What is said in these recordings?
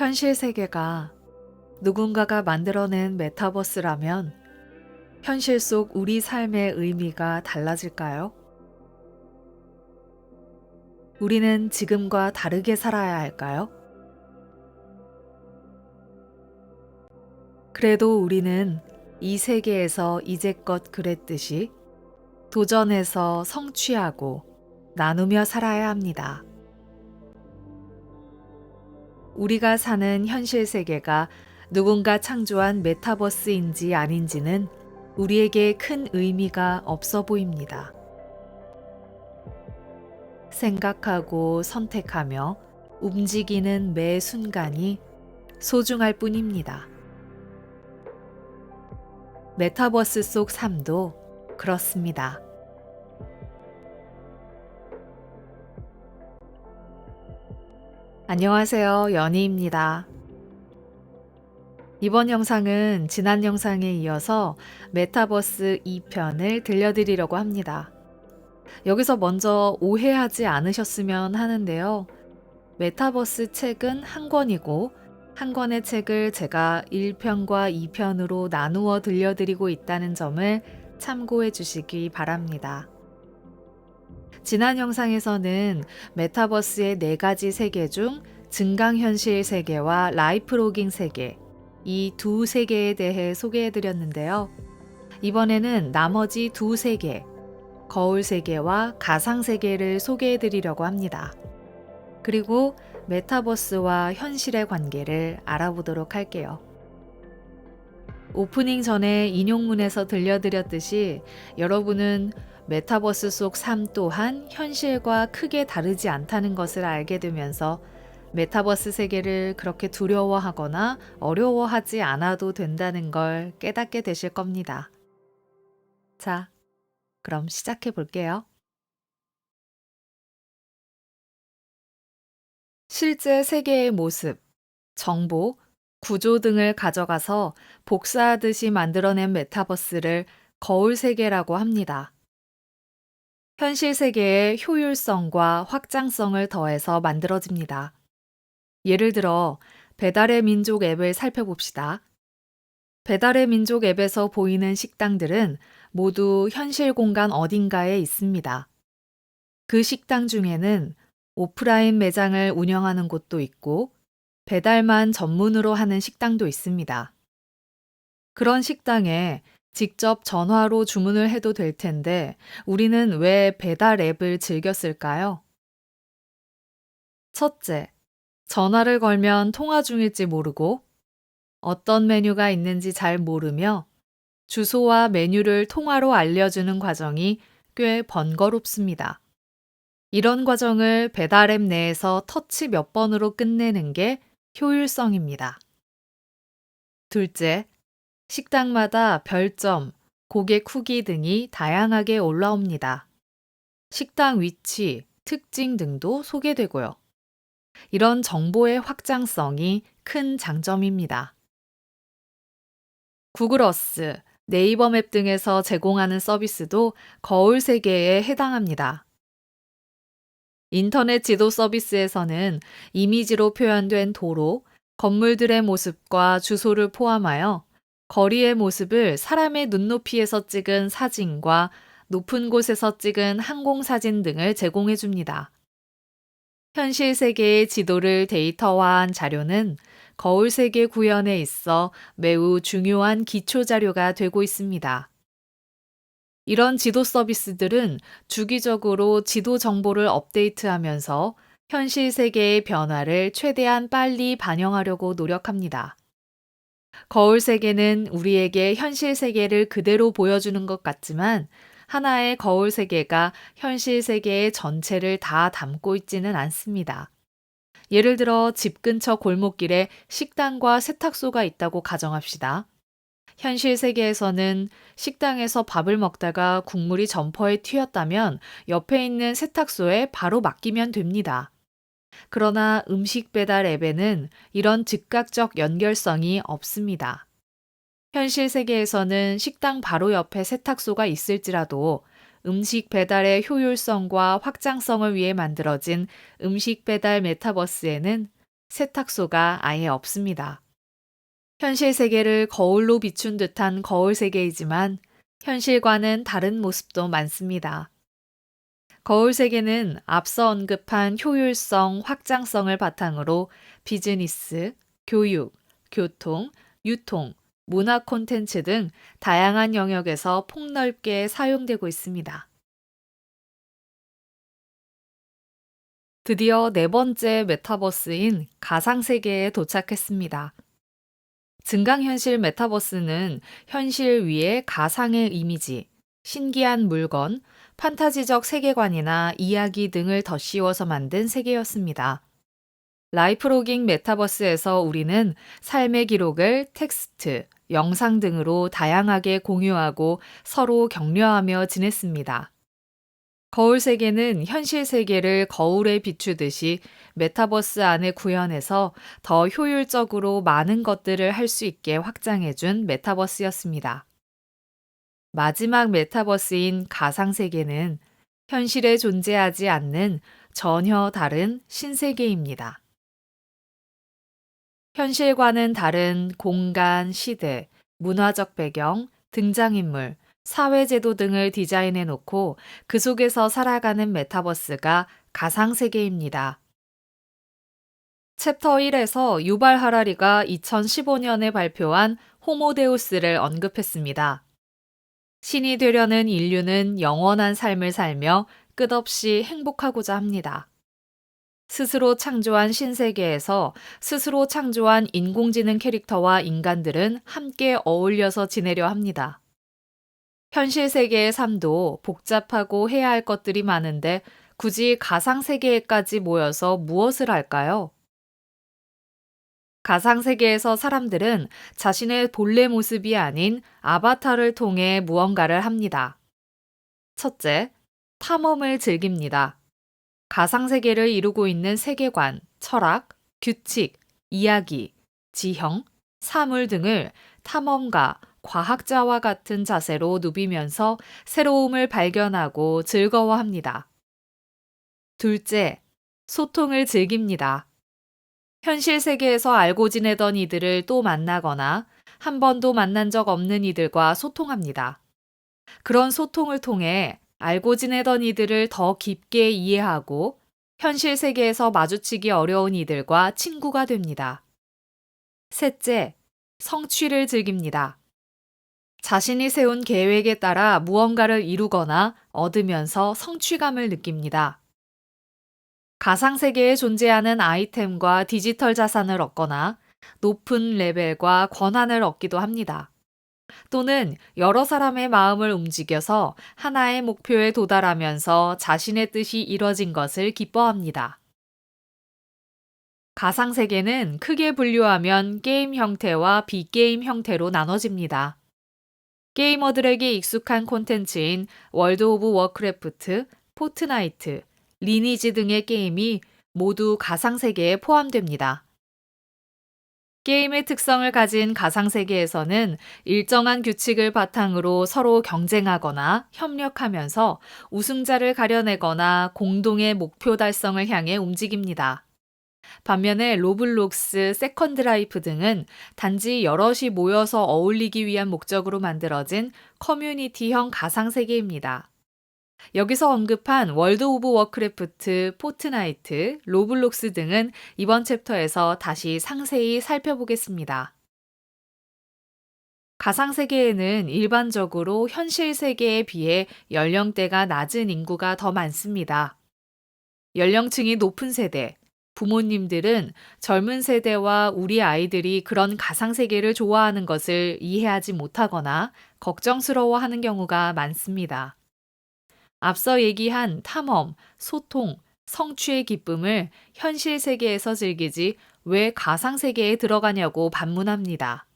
현실 세계가 누군가가 만들어낸 메타버스라면 현실 속 우리 삶의 의미가 달라질까요? 우리는 지금과 다르게 살아야 할까요? 그래도 우리는 이 세계에서 이제껏 그랬듯이 도전해서 성취하고 나누며 살아야 합니다. 우리가 사는 현실 세계가 누군가 창조한 메타버스인지 아닌지는 우리에게 큰 의미가 없어 보입니다. 생각하고 선택하며 움직이는 매 순간이 소중할 뿐입니다. 메타버스 속 삶도 그렇습니다. 안녕하세요. 연희입니다. 이번 영상은 지난 영상에 이어서 메타버스 2편을 들려드리려고 합니다. 여기서 먼저 오해하지 않으셨으면 하는데요. 메타버스 책은 한 권이고 한 권의 책을 제가 1편과 2편으로 나누어 들려드리고 있다는 점을 참고해 주시기 바랍니다. 지난 영상에서는 메타버스의 4가지 세계 중 증강현실 세계와 라이프로깅 세계, 이 두 세계에 대해 소개해 드렸는데요. 이번에는 나머지 두 세계, 거울 세계와 가상 세계를 소개해 드리려고 합니다. 그리고 메타버스와 현실의 관계를 알아보도록 할게요. 오프닝 전에 인용문에서 들려드렸듯이 여러분은 메타버스 속 삶 또한 현실과 크게 다르지 않다는 것을 알게 되면서 메타버스 세계를 그렇게 두려워하거나 어려워하지 않아도 된다는 걸 깨닫게 되실 겁니다. 자, 그럼 시작해 볼게요. 실제 세계의 모습, 정보, 구조 등을 가져가서 복사하듯이 만들어낸 메타버스를 거울 세계라고 합니다. 현실 세계의 효율성과 확장성을 더해서 만들어집니다. 예를 들어 배달의 민족 앱을 살펴봅시다. 배달의 민족 앱에서 보이는 식당들은 모두 현실 공간 어딘가에 있습니다. 그 식당 중에는 오프라인 매장을 운영하는 곳도 있고 배달만 전문으로 하는 식당도 있습니다. 그런 식당에 직접 전화로 주문을 해도 될 텐데 우리는 왜 배달 앱을 즐겨 쓸까요? 첫째, 전화를 걸면 통화 중일지 모르고 어떤 메뉴가 있는지 잘 모르며 주소와 메뉴를 통화로 알려주는 과정이 꽤 번거롭습니다. 이런 과정을 배달 앱 내에서 터치 몇 번으로 끝내는 게 효율성입니다. 둘째, 식당마다 별점, 고객 후기 등이 다양하게 올라옵니다. 식당 위치, 특징 등도 소개되고요. 이런 정보의 확장성이 큰 장점입니다. 구글 어스, 네이버 맵 등에서 제공하는 서비스도 거울 세계에 해당합니다. 인터넷 지도 서비스에서는 이미지로 표현된 도로, 건물들의 모습과 주소를 포함하여 거리의 모습을 사람의 눈높이에서 찍은 사진과 높은 곳에서 찍은 항공사진 등을 제공해 줍니다. 현실 세계의 지도를 데이터화한 자료는 거울 세계 구현에 있어 매우 중요한 기초 자료가 되고 있습니다. 이런 지도 서비스들은 주기적으로 지도 정보를 업데이트하면서 현실 세계의 변화를 최대한 빨리 반영하려고 노력합니다. 거울 세계는 우리에게 현실 세계를 그대로 보여주는 것 같지만 하나의 거울 세계가 현실 세계의 전체를 다 담고 있지는 않습니다. 예를 들어 집 근처 골목길에 식당과 세탁소가 있다고 가정합시다. 현실 세계에서는 식당에서 밥을 먹다가 국물이 점퍼에 튀었다면 옆에 있는 세탁소에 바로 맡기면 됩니다. 그러나 음식 배달 앱에는 이런 즉각적 연결성이 없습니다. 현실 세계에서는 식당 바로 옆에 세탁소가 있을지라도 음식 배달의 효율성과 확장성을 위해 만들어진 음식 배달 메타버스에는 세탁소가 아예 없습니다. 현실 세계를 거울로 비춘 듯한 거울 세계이지만 현실과는 다른 모습도 많습니다. 거울 세계는 앞서 언급한 효율성, 확장성을 바탕으로 비즈니스, 교육, 교통, 유통, 문화 콘텐츠 등 다양한 영역에서 폭넓게 사용되고 있습니다. 드디어 네 번째 메타버스인 가상세계에 도착했습니다. 증강현실 메타버스는 현실 위에 가상의 이미지, 신기한 물건, 판타지적 세계관이나 이야기 등을 덧씌워서 만든 세계였습니다. 라이프로깅 메타버스에서 우리는 삶의 기록을 텍스트, 영상 등으로 다양하게 공유하고 서로 격려하며 지냈습니다. 거울 세계는 현실 세계를 거울에 비추듯이 메타버스 안에 구현해서 더 효율적으로 많은 것들을 할 수 있게 확장해준 메타버스였습니다. 마지막 메타버스인 가상 세계는 현실에 존재하지 않는 전혀 다른 신세계입니다. 현실과는 다른 공간, 시대, 문화적 배경, 등장인물, 사회제도 등을 디자인해 놓고 그 속에서 살아가는 메타버스가 가상세계입니다. 챕터 1에서 유발 하라리가 2015년에 발표한 호모데우스를 언급했습니다. 신이 되려는 인류는 영원한 삶을 살며 끝없이 행복하고자 합니다. 스스로 창조한 신세계에서 스스로 창조한 인공지능 캐릭터와 인간들은 함께 어울려서 지내려 합니다. 현실 세계의 삶도 복잡하고 해야 할 것들이 많은데 굳이 가상 세계에까지 모여서 무엇을 할까요? 가상 세계에서 사람들은 자신의 본래 모습이 아닌 아바타를 통해 무언가를 합니다. 첫째, 탐험을 즐깁니다. 가상 세계를 이루고 있는 세계관, 철학, 규칙, 이야기, 지형, 사물 등을 탐험가, 과학자와 같은 자세로 누비면서 새로움을 발견하고 즐거워합니다. 둘째, 소통을 즐깁니다. 현실 세계에서 알고 지내던 이들을 또 만나거나 한 번도 만난 적 없는 이들과 소통합니다. 그런 소통을 통해 알고 지내던 이들을 더 깊게 이해하고 현실 세계에서 마주치기 어려운 이들과 친구가 됩니다. 셋째, 성취를 즐깁니다. 자신이 세운 계획에 따라 무언가를 이루거나 얻으면서 성취감을 느낍니다. 가상세계에 존재하는 아이템과 디지털 자산을 얻거나 높은 레벨과 권한을 얻기도 합니다. 또는 여러 사람의 마음을 움직여서 하나의 목표에 도달하면서 자신의 뜻이 이뤄진 것을 기뻐합니다. 가상세계는 크게 분류하면 게임 형태와 비게임 형태로 나눠집니다. 게이머들에게 익숙한 콘텐츠인 월드 오브 워크래프트, 포트나이트, 리니지 등의 게임이 모두 가상세계에 포함됩니다. 게임의 특성을 가진 가상세계에서는 일정한 규칙을 바탕으로 서로 경쟁하거나 협력하면서 우승자를 가려내거나 공동의 목표 달성을 향해 움직입니다. 반면에 로블록스, 세컨드라이프 등은 단지 여럿이 모여서 어울리기 위한 목적으로 만들어진 커뮤니티형 가상세계입니다. 여기서 언급한 월드 오브 워크래프트, 포트나이트, 로블록스 등은 이번 챕터에서 다시 상세히 살펴보겠습니다. 가상세계에는 일반적으로 현실 세계에 비해 연령대가 낮은 인구가 더 많습니다. 연령층이 높은 세대, 부모님들은 젊은 세대와 우리 아이들이 그런 가상세계를 좋아하는 것을 이해하지 못하거나 걱정스러워하는 경우가 많습니다. 앞서 얘기한 탐험, 소통, 성취의 기쁨을 현실 세계에서 즐기지 왜 가상 세계에 들어가냐고 반문합니다.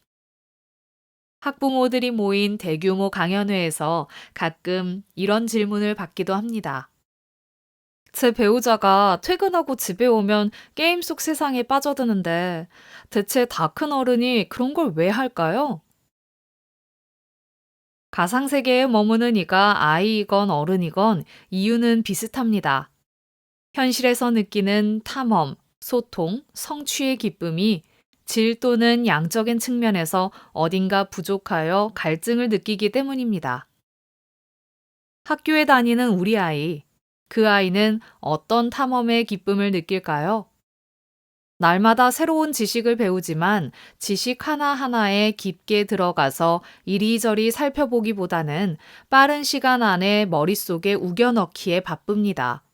학부모들이 모인 대규모 강연회에서 가끔 이런 질문을 받기도 합니다. 제 배우자가 퇴근하고 집에 오면 게임 속 세상에 빠져드는데 대체 다 큰 어른이 그런 걸 왜 할까요? 가상세계에 머무는 이가 아이이건 어른이건 이유는 비슷합니다. 현실에서 느끼는 탐험, 소통, 성취의 기쁨이 질 또는 양적인 측면에서 어딘가 부족하여 갈증을 느끼기 때문입니다. 학교에 다니는 우리 아이, 그 아이는 어떤 탐험의 기쁨을 느낄까요? 날마다 새로운 지식을 배우지만 지식 하나하나에 깊게 들어가서 이리저리 살펴보기보다는 빠른 시간 안에 머릿속에 우겨넣기에 바쁩니다.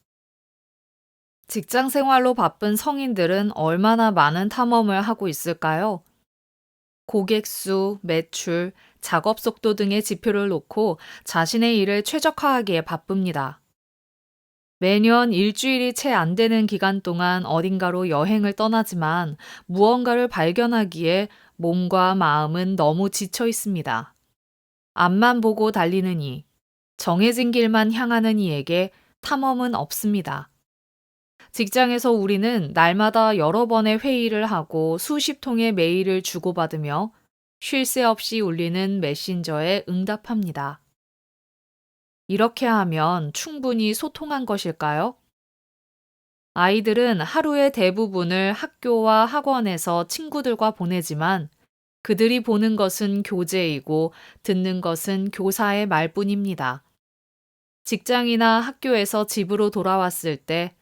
직장 생활로 바쁜 성인들은 얼마나 많은 탐험을 하고 있을까요? 고객 수, 매출, 작업 속도 등의 지표를 놓고 자신의 일을 최적화하기에 바쁩니다. 매년 일주일이 채 안 되는 기간 동안 어딘가로 여행을 떠나지만 무언가를 발견하기에 몸과 마음은 너무 지쳐 있습니다. 앞만 보고 달리는 이, 정해진 길만 향하는 이에게 탐험은 없습니다. 직장에서 우리는 날마다 여러 번의 회의를 하고 수십 통의 메일을 주고받으며 쉴 새 없이 울리는 메신저에 응답합니다. 이렇게 하면 충분히 소통한 것일까요? 아이들은 하루의 대부분을 학교와 학원에서 친구들과 보내지만 그들이 보는 것은 교재이고 듣는 것은 교사의 말뿐입니다. 직장이나 학교에서 집으로 돌아왔을 때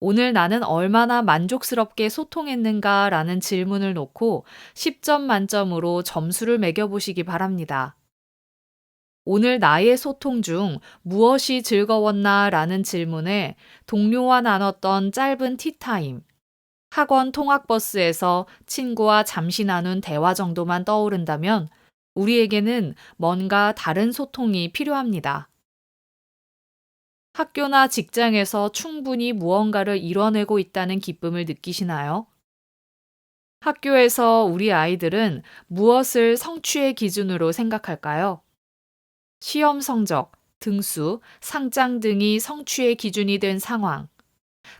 오늘 나는 얼마나 만족스럽게 소통했는가 라는 질문을 놓고 10점 만점으로 점수를 매겨보시기 바랍니다. 오늘 나의 소통 중 무엇이 즐거웠나 라는 질문에 동료와 나눴던 짧은 티타임, 학원 통학버스에서 친구와 잠시 나눈 대화 정도만 떠오른다면 우리에게는 뭔가 다른 소통이 필요합니다. 학교나 직장에서 충분히 무언가를 이뤄내고 있다는 기쁨을 느끼시나요? 학교에서 우리 아이들은 무엇을 성취의 기준으로 생각할까요? 시험 성적, 등수, 상장 등이 성취의 기준이 된 상황.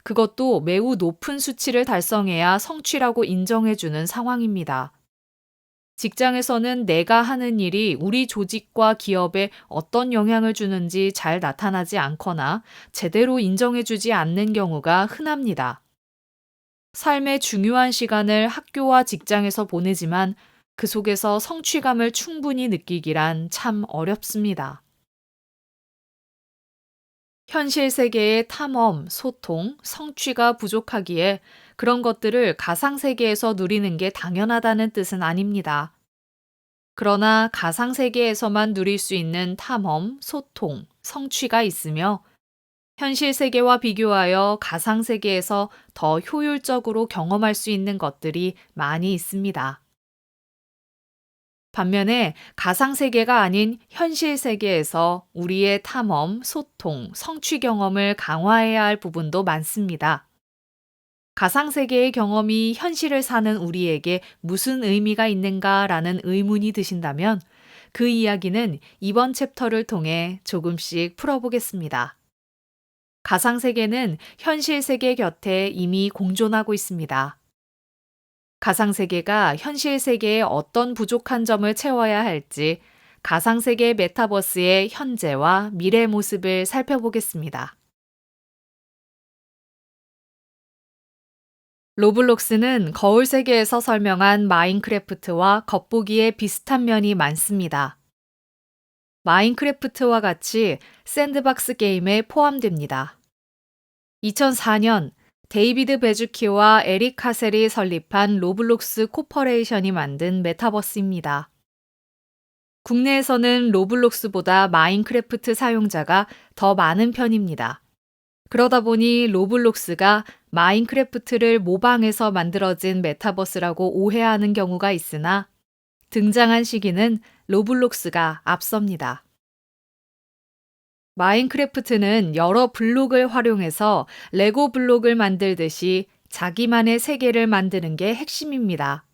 그것도 매우 높은 수치를 달성해야 성취라고 인정해주는 상황입니다. 직장에서는 내가 하는 일이 우리 조직과 기업에 어떤 영향을 주는지 잘 나타나지 않거나 제대로 인정해주지 않는 경우가 흔합니다. 삶의 중요한 시간을 학교와 직장에서 보내지만 그 속에서 성취감을 충분히 느끼기란 참 어렵습니다. 현실 세계의 탐험, 소통, 성취가 부족하기에 그런 것들을 가상 세계에서 누리는 게 당연하다는 뜻은 아닙니다. 그러나 가상 세계에서만 누릴 수 있는 탐험, 소통, 성취가 있으며 현실 세계와 비교하여 가상 세계에서 더 효율적으로 경험할 수 있는 것들이 많이 있습니다. 반면에 가상 세계가 아닌 현실 세계에서 우리의 탐험, 소통, 성취 경험을 강화해야 할 부분도 많습니다. 가상 세계의 경험이 현실을 사는 우리에게 무슨 의미가 있는가라는 의문이 드신다면 그 이야기는 이번 챕터를 통해 조금씩 풀어보겠습니다. 가상 세계는 현실 세계 곁에 이미 공존하고 있습니다. 가상 세계가 현실 세계의 어떤 부족한 점을 채워야 할지 가상 세계 메타버스의 현재와 미래 모습을 살펴보겠습니다. 로블록스는 거울 세계에서 설명한 마인크래프트와 겉보기에 비슷한 면이 많습니다. 마인크래프트와 같이 샌드박스 게임에 포함됩니다. 2004년 데이비드 베주키와 에릭 카셀이 설립한 로블록스 코퍼레이션이 만든 메타버스입니다. 국내에서는 로블록스보다 마인크래프트 사용자가 더 많은 편입니다. 그러다 보니 로블록스가 마인크래프트를 모방해서 만들어진 메타버스라고 오해하는 경우가 있으나 등장한 시기는 로블록스가 앞섭니다. 마인크래프트는 여러 블록을 활용해서 레고 블록을 만들듯이 자기만의 세계를 만드는 게 핵심입니다.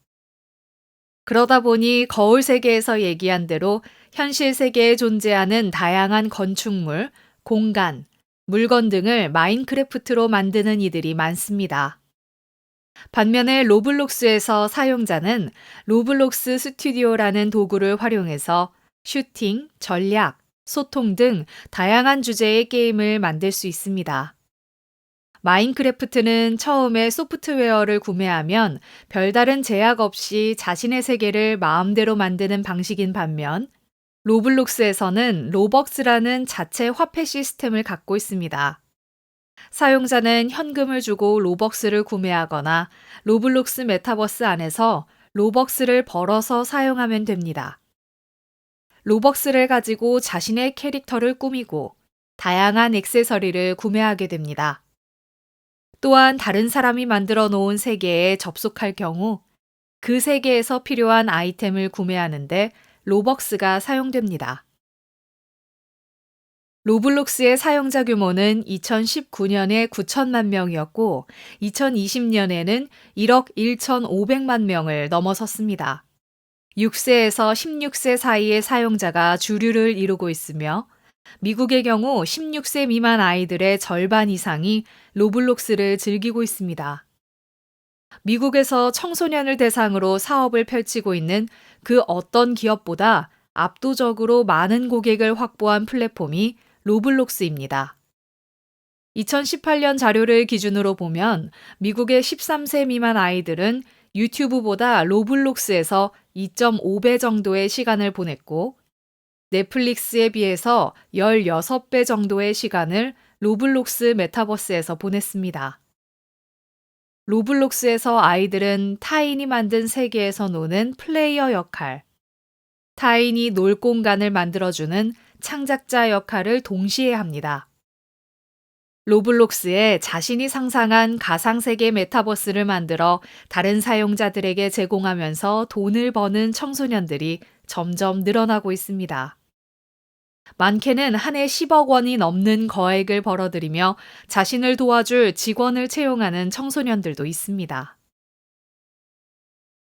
그러다 보니 거울 세계에서 얘기한 대로 현실 세계에 존재하는 다양한 건축물, 공간, 물건 등을 마인크래프트로 만드는 이들이 많습니다. 반면에 로블록스에서 사용자는 로블록스 스튜디오라는 도구를 활용해서 슈팅, 전략, 소통 등 다양한 주제의 게임을 만들 수 있습니다. 마인크래프트는 처음에 소프트웨어를 구매하면 별다른 제약 없이 자신의 세계를 마음대로 만드는 방식인 반면 로블록스에서는 로벅스라는 자체 화폐 시스템을 갖고 있습니다. 사용자는 현금을 주고 로벅스를 구매하거나 로블록스 메타버스 안에서 로벅스를 벌어서 사용하면 됩니다. 로벅스를 가지고 자신의 캐릭터를 꾸미고 다양한 액세서리를 구매하게 됩니다. 또한 다른 사람이 만들어 놓은 세계에 접속할 경우 그 세계에서 필요한 아이템을 구매하는데 로벅스가 사용됩니다. 로블록스의 사용자 규모는 2019년에 9천만 명이었고 2020년에는 1억 1,500만 명을 넘어섰습니다. 6세에서 16세 사이의 사용자가 주류를 이루고 있으며 미국의 경우 16세 미만 아이들의 절반 이상이 로블록스를 즐기고 있습니다. 미국에서 청소년을 대상으로 사업을 펼치고 있는 그 어떤 기업보다 압도적으로 많은 고객을 확보한 플랫폼이 로블록스입니다. 2018년 자료를 기준으로 보면 미국의 13세 미만 아이들은 유튜브보다 로블록스에서 2.5배 정도의 시간을 보냈고 넷플릭스에 비해서 16배 정도의 시간을 로블록스 메타버스에서 보냈습니다. 로블록스에서 아이들은 타인이 만든 세계에서 노는 플레이어 역할, 타인이 놀 공간을 만들어주는 창작자 역할을 동시에 합니다. 로블록스에 자신이 상상한 가상세계 메타버스를 만들어 다른 사용자들에게 제공하면서 돈을 버는 청소년들이 점점 늘어나고 있습니다. 많게는 한 해 10억 원이 넘는 거액을 벌어들이며 자신을 도와줄 직원을 채용하는 청소년들도 있습니다.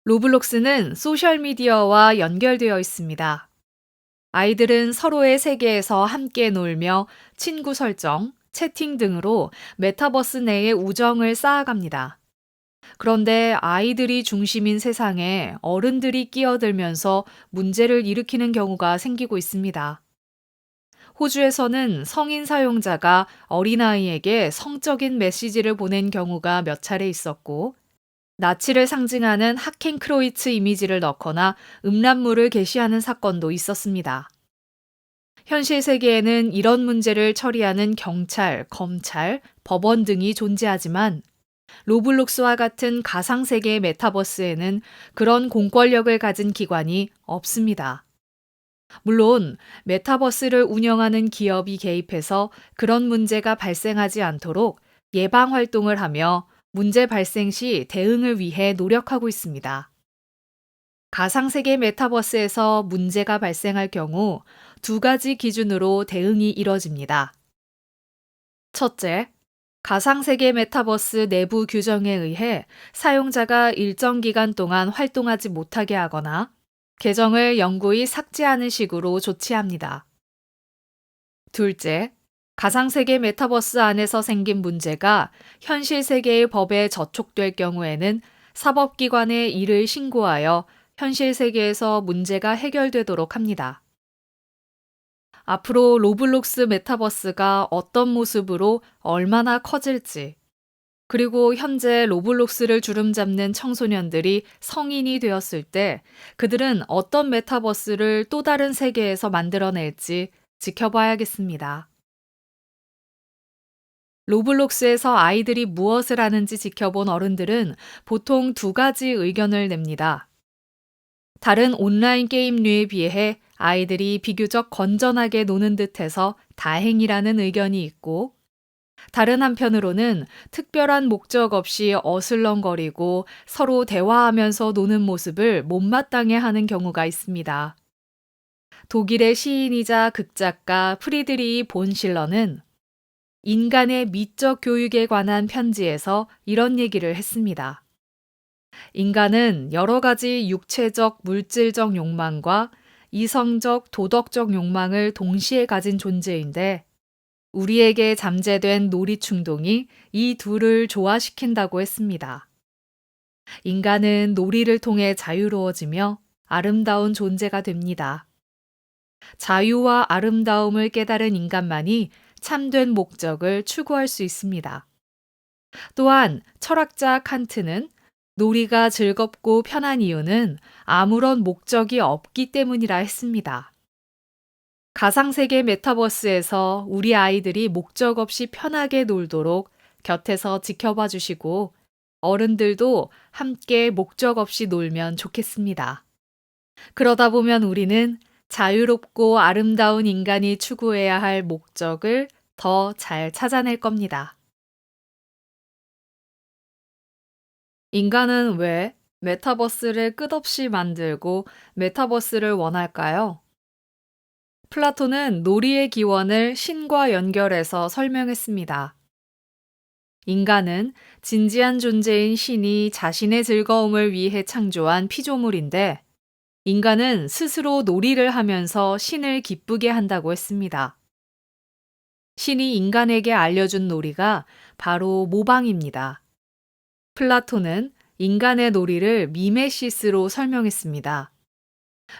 로블록스는 소셜미디어와 연결되어 있습니다. 아이들은 서로의 세계에서 함께 놀며 친구 설정, 채팅 등으로 메타버스 내에 우정을 쌓아갑니다. 그런데 아이들이 중심인 세상에 어른들이 끼어들면서 문제를 일으키는 경우가 생기고 있습니다. 호주에서는 성인 사용자가 어린아이에게 성적인 메시지를 보낸 경우가 몇 차례 있었고, 나치를 상징하는 하켄크로이츠 이미지를 넣거나 음란물을 게시하는 사건도 있었습니다. 현실 세계에는 이런 문제를 처리하는 경찰, 검찰, 법원 등이 존재하지만 로블록스와 같은 가상세계의 메타버스에는 그런 공권력을 가진 기관이 없습니다. 물론 메타버스를 운영하는 기업이 개입해서 그런 문제가 발생하지 않도록 예방 활동을 하며 문제 발생 시 대응을 위해 노력하고 있습니다. 가상세계 메타버스에서 문제가 발생할 경우 두 가지 기준으로 대응이 이뤄집니다. 첫째, 가상세계 메타버스 내부 규정에 의해 사용자가 일정 기간 동안 활동하지 못하게 하거나 계정을 영구히 삭제하는 식으로 조치합니다. 둘째, 가상세계 메타버스 안에서 생긴 문제가 현실 세계의 법에 저촉될 경우에는 사법기관에 이를 신고하여 현실 세계에서 문제가 해결되도록 합니다. 앞으로 로블록스 메타버스가 어떤 모습으로 얼마나 커질지, 그리고 현재 로블록스를 주름잡는 청소년들이 성인이 되었을 때 그들은 어떤 메타버스를 또 다른 세계에서 만들어낼지 지켜봐야겠습니다. 로블록스에서 아이들이 무엇을 하는지 지켜본 어른들은 보통 두 가지 의견을 냅니다. 다른 온라인 게임류에 비해 아이들이 비교적 건전하게 노는 듯해서 다행이라는 의견이 있고, 다른 한편으로는 특별한 목적 없이 어슬렁거리고 서로 대화하면서 노는 모습을 못마땅해 하는 경우가 있습니다. 독일의 시인이자 극작가 프리드리히 본 실러는 인간의 미적 교육에 관한 편지에서 이런 얘기를 했습니다. 인간은 여러 가지 육체적, 물질적 욕망과 이성적, 도덕적 욕망을 동시에 가진 존재인데 우리에게 잠재된 놀이 충동이 이 둘을 조화시킨다고 했습니다. 인간은 놀이를 통해 자유로워지며 아름다운 존재가 됩니다. 자유와 아름다움을 깨달은 인간만이 참된 목적을 추구할 수 있습니다. 또한 철학자 칸트는 놀이가 즐겁고 편한 이유는 아무런 목적이 없기 때문이라 했습니다. 가상세계 메타버스에서 우리 아이들이 목적 없이 편하게 놀도록 곁에서 지켜봐 주시고 어른들도 함께 목적 없이 놀면 좋겠습니다. 그러다 보면 우리는 자유롭고 아름다운 인간이 추구해야 할 목적을 더 잘 찾아낼 겁니다. 인간은 왜 메타버스를 끝없이 만들고 메타버스를 원할까요? 플라톤은 놀이의 기원을 신과 연결해서 설명했습니다. 인간은 진지한 존재인 신이 자신의 즐거움을 위해 창조한 피조물인데, 인간은 스스로 놀이를 하면서 신을 기쁘게 한다고 했습니다. 신이 인간에게 알려준 놀이가 바로 모방입니다. 플라톤은 인간의 놀이를 미메시스로 설명했습니다.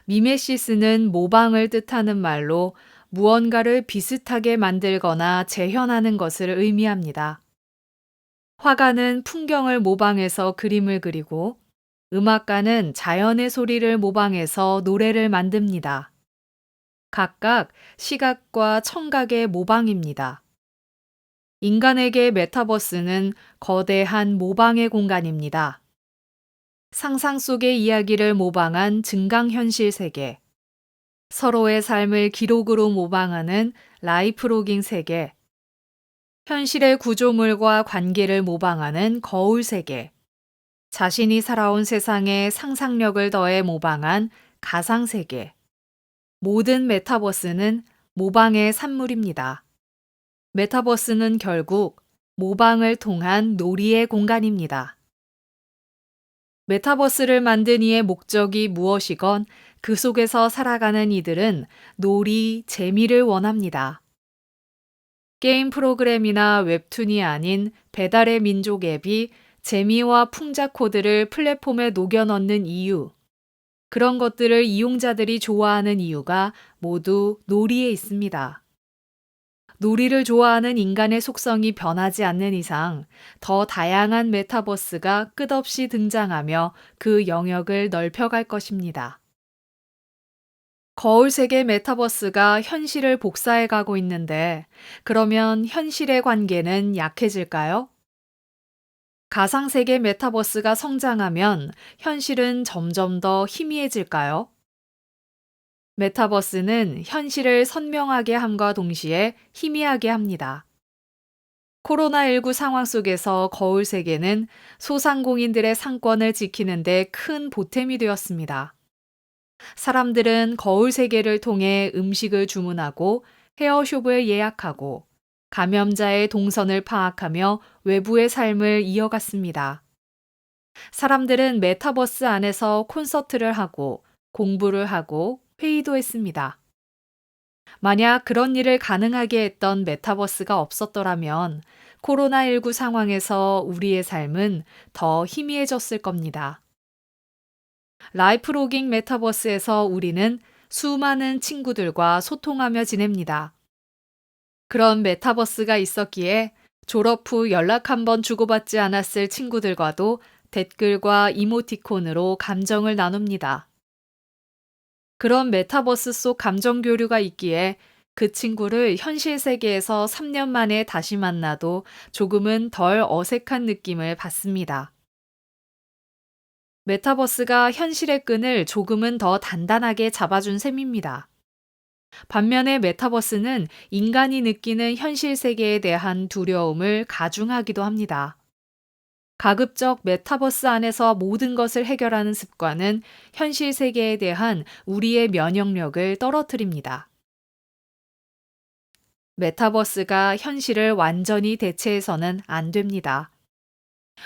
미메시스는 모방을 뜻하는 말로 무언가를 비슷하게 만들거나 재현하는 것을 의미합니다. 화가는 풍경을 모방해서 그림을 그리고 음악가는 자연의 소리를 모방해서 노래를 만듭니다. 각각 시각과 청각의 모방입니다. 인간에게 메타버스는 거대한 모방의 공간입니다. 상상 속의 이야기를 모방한 증강현실 세계, 서로의 삶을 기록으로 모방하는 라이프로깅 세계, 현실의 구조물과 관계를 모방하는 거울 세계, 자신이 살아온 세상에 상상력을 더해 모방한 가상 세계. 모든 메타버스는 모방의 산물입니다. 메타버스는 결국 모방을 통한 놀이의 공간입니다. 메타버스를 만든 이의 목적이 무엇이건 그 속에서 살아가는 이들은 놀이, 재미를 원합니다. 게임 프로그램이나 웹툰이 아닌 배달의 민족 앱이 재미와 풍자 코드를 플랫폼에 녹여 넣는 이유, 그런 것들을 이용자들이 좋아하는 이유가 모두 놀이에 있습니다. 놀이를 좋아하는 인간의 속성이 변하지 않는 이상 더 다양한 메타버스가 끝없이 등장하며 그 영역을 넓혀갈 것입니다. 거울 세계 메타버스가 현실을 복사해 가고 있는데, 그러면 현실의 관계는 약해질까요? 가상세계 메타버스가 성장하면 현실은 점점 더 희미해질까요? 메타버스는 현실을 선명하게 함과 동시에 희미하게 합니다. 코로나19 상황 속에서 거울 세계는 소상공인들의 상권을 지키는 데 큰 보탬이 되었습니다. 사람들은 거울 세계를 통해 음식을 주문하고 헤어숍을 예약하고 감염자의 동선을 파악하며 외부의 삶을 이어갔습니다. 사람들은 메타버스 안에서 콘서트를 하고 공부를 하고 회의도 했습니다. 만약 그런 일을 가능하게 했던 메타버스가 없었더라면 코로나19 상황에서 우리의 삶은 더 희미해졌을 겁니다. 라이프로깅 메타버스에서 우리는 수많은 친구들과 소통하며 지냅니다. 그런 메타버스가 있었기에 졸업 후 연락 한번 주고받지 않았을 친구들과도 댓글과 이모티콘으로 감정을 나눕니다. 그런 메타버스 속 감정 교류가 있기에 그 친구를 현실 세계에서 3년 만에 다시 만나도 조금은 덜 어색한 느낌을 받습니다. 메타버스가 현실의 끈을 조금은 더 단단하게 잡아준 셈입니다. 반면에 메타버스는 인간이 느끼는 현실 세계에 대한 두려움을 가중하기도 합니다. 가급적 메타버스 안에서 모든 것을 해결하는 습관은 현실 세계에 대한 우리의 면역력을 떨어뜨립니다. 메타버스가 현실을 완전히 대체해서는 안 됩니다.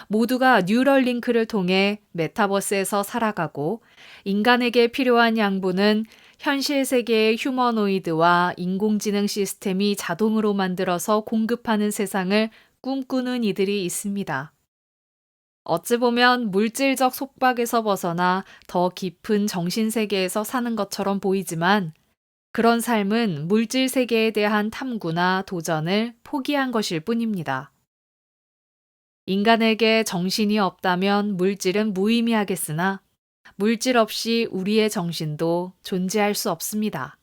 모두가 뉴럴링크를 통해 메타버스에서 살아가고 인간에게 필요한 양분은 현실 세계의 휴머노이드와 인공지능 시스템이 자동으로 만들어서 공급하는 세상을 꿈꾸는 이들이 있습니다. 어찌 보면 물질적 속박에서 벗어나 더 깊은 정신 세계에서 사는 것처럼 보이지만, 그런 삶은 물질 세계에 대한 탐구나 도전을 포기한 것일 뿐입니다. 인간에게 정신이 없다면 물질은 무의미하겠으나 물질 없이 우리의 정신도 존재할 수 없습니다.